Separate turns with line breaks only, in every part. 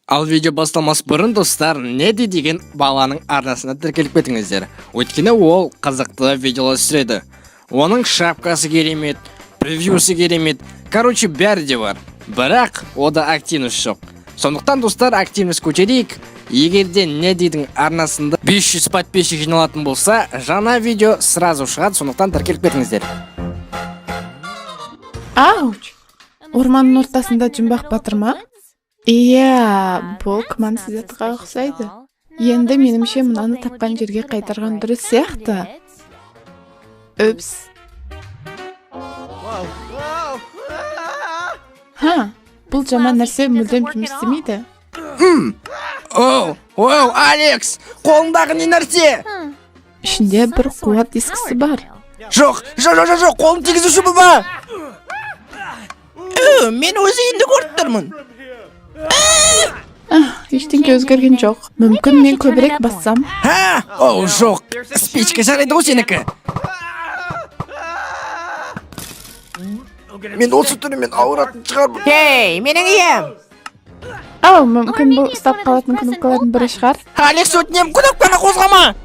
Ал видео басталмас бұрын достар, Неди деген баланың арнасына тіркеліп кетіңіздер. Өйткені ол қызықты видеолар түсіреді. Оның шапкасы керемет, превьюсы керемет, короче бәрі де бар. Бірақ ода активность жоқ. Сондықтан достар, активность көтерейік. Егерде Недидің арнасында 500 подписчик жиналатын болса, жаңа видео сразу шығады, сондықтан тіркеліп кетіңіздер.
Ауч! Орманның ортасында жұмбақ батыр ма? Иә, бұл күмәнсіз атқа ұқсайды. Енді менімше мынаны тапқан жерге қайтарған дұрыс сияқты. Үпс. Бұл жаман нәрсе мүлдем жұмыс істемейді.
Оу, Алекс, қолындағы не нәрсе?
Ішінде бір қуат дискісі бар.
Жоқ, қолын тигізуші бұл ба? Мен өзі енді көріп тұрмын.
Ештеңке өзгерген жоқ. Мүмкін мен көбірек бассам.
Жоқ, спичка жарайды ғой сенікі. Мен осы түрімен ауыратын шығармын.
Хей, менің ием!
Мүмкін бұл ұстап қалатын кнопкалардың бірі шығар.
Алекс, өтінем, кнопканы қозғама.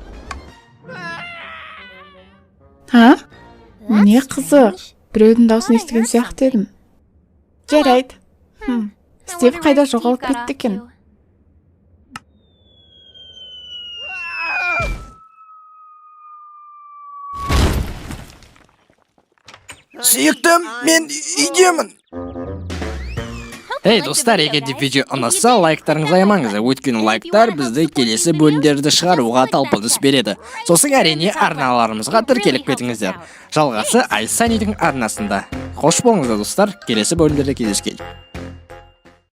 Не қызық. Біреудің даусын естіген сияқты едім. Жарайды. Стив қайда жоғалып кетті екен?
Сүйіктім, мен үйдемін. Ей достар, егерде видео ұнаса, лайктарыңызды аямаңыздар. Өйткені лайктар бізді келесі бөлімдерді шығаруға талпыныс береді. Сосын әрине арналарымызға тіркеліп кетіңіздер. Жалғасы Айсанидің арнасында. Қош болыңыздар достар, келесі бөлімдерде кездескенше.